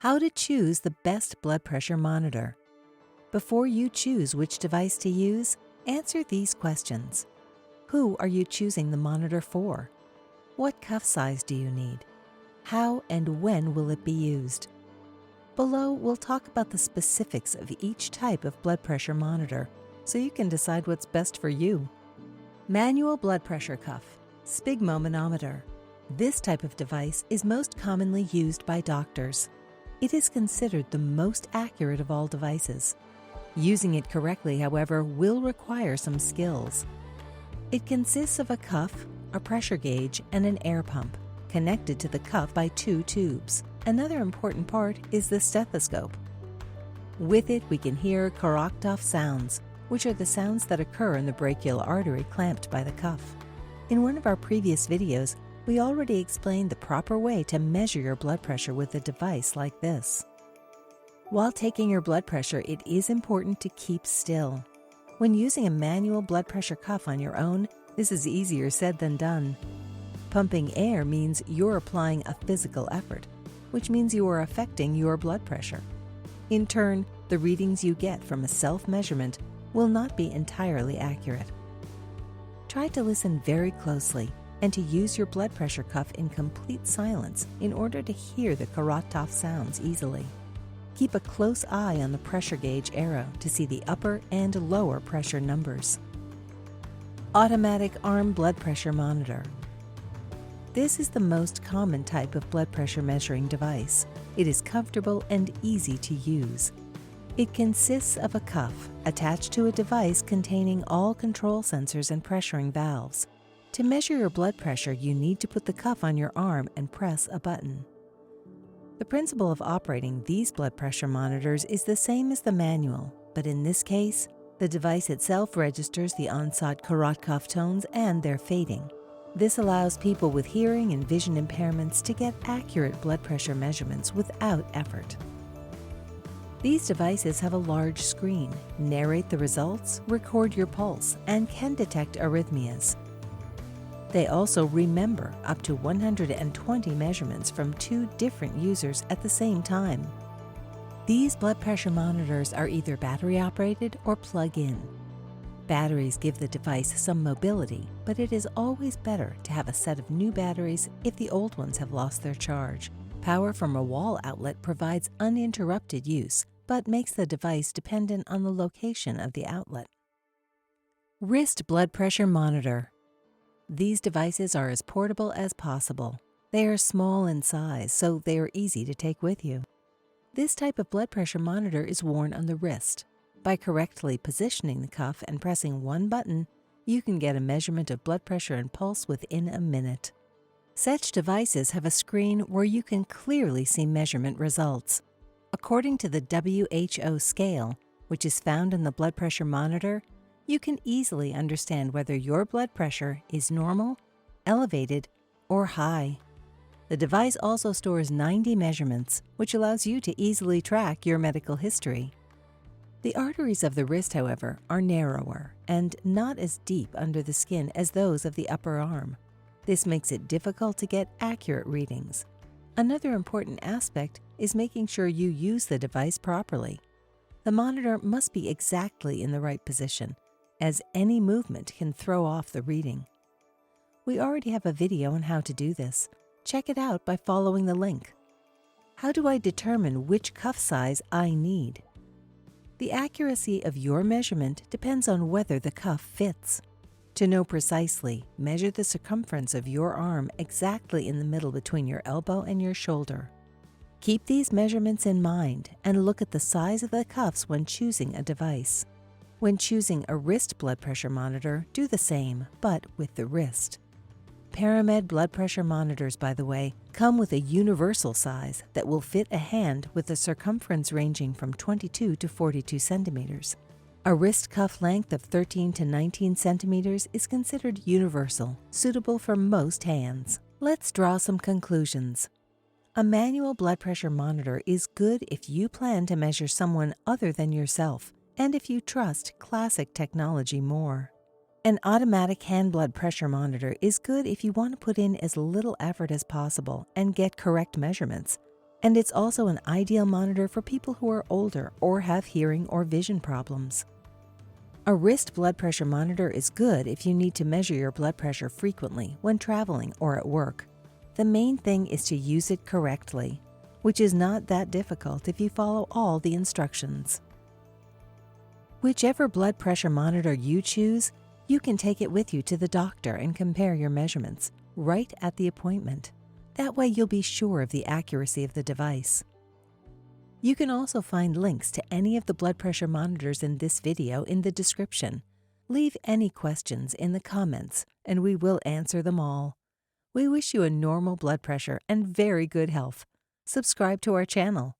How to choose the best blood pressure monitor. Before you choose which device to use, answer these questions. Who are you choosing the monitor for? What cuff size do you need? How and when will it be used? Below, we'll talk about the specifics of each type of blood pressure monitor, so you can decide what's best for you. Manual blood pressure cuff, sphygmomanometer. This type of device is most commonly used by doctors. It is considered the most accurate of all devices. Using it correctly, however, will require some skills. It consists of a cuff, a pressure gauge, and an air pump, connected to the cuff by 2 tubes. Another important part is the stethoscope. With it, we can hear Kirchhoff sounds, which are the sounds that occur in the brachial artery clamped by the cuff. In one of our previous videos, we already explained the proper way to measure your blood pressure with a device like this. While taking your blood pressure, it is important to keep still. When using a manual blood pressure cuff on your own, this is easier said than done. Pumping air means you're applying a physical effort, which means you are affecting your blood pressure. In turn, the readings you get from a self-measurement will not be entirely accurate. Try to listen very closely and to use your blood pressure cuff in complete silence in order to hear the Kirchhoff sounds easily. Keep a close eye on the pressure gauge arrow to see the upper and lower pressure numbers. Automatic arm blood pressure monitor. This is the most common type of blood pressure measuring device. It is comfortable and easy to use. It consists of a cuff attached to a device containing all control sensors and pressuring valves. To measure your blood pressure, you need to put the cuff on your arm and press a button. The principle of operating these blood pressure monitors is the same as the manual, but in this case, the device itself registers the on-site Kirchhoff tones and their fading. This allows people with hearing and vision impairments to get accurate blood pressure measurements without effort. These devices have a large screen, narrate the results, record your pulse, and can detect arrhythmias. They also remember up to 120 measurements from 2 different users at the same time. These blood pressure monitors are either battery-operated or plug-in. Batteries give the device some mobility, but it is always better to have a set of new batteries if the old ones have lost their charge. Power from a wall outlet provides uninterrupted use, but makes the device dependent on the location of the outlet. Wrist blood pressure monitor. These devices are as portable as possible. They are small in size, so they are easy to take with you. This type of blood pressure monitor is worn on the wrist. By correctly positioning the cuff and pressing one button, you can get a measurement of blood pressure and pulse within a minute. Such devices have a screen where you can clearly see measurement results. According to the WHO scale, which is found in the blood pressure monitor, you can easily understand whether your blood pressure is normal, elevated, or high. The device also stores 90 measurements, which allows you to easily track your medical history. The arteries of the wrist, however, are narrower and not as deep under the skin as those of the upper arm. This makes it difficult to get accurate readings. Another important aspect is making sure you use the device properly. The monitor must be exactly in the right position, as any movement can throw off the reading. We already have a video on how to do this. Check it out by following the link. How do I determine which cuff size I need? The accuracy of your measurement depends on whether the cuff fits. To know precisely, measure the circumference of your arm exactly in the middle between your elbow and your shoulder. Keep these measurements in mind and look at the size of the cuffs when choosing a device. When choosing a wrist blood pressure monitor, do the same, but with the wrist. Paramed blood pressure monitors, by the way, come with a universal size that will fit a hand with a circumference ranging from 22 to 42 centimeters. A wrist cuff length of 13 to 19 centimeters is considered universal, suitable for most hands. Let's draw some conclusions. A manual blood pressure monitor is good if you plan to measure someone other than yourself, and if you trust classic technology more. An automatic hand blood pressure monitor is good if you want to put in as little effort as possible and get correct measurements, And it's also an ideal monitor for people who are older or have hearing or vision problems. A wrist blood pressure monitor is good if you need to measure your blood pressure frequently when traveling or at work. The main thing is to use it correctly, which is not that difficult if you follow all the instructions. Whichever blood pressure monitor you choose, you can take it with you to the doctor and compare your measurements right at the appointment. That way you'll be sure of the accuracy of the device. You can also find links to any of the blood pressure monitors in this video in the description. Leave any questions in the comments and we will answer them all. We wish you a normal blood pressure and very good health. Subscribe to our channel.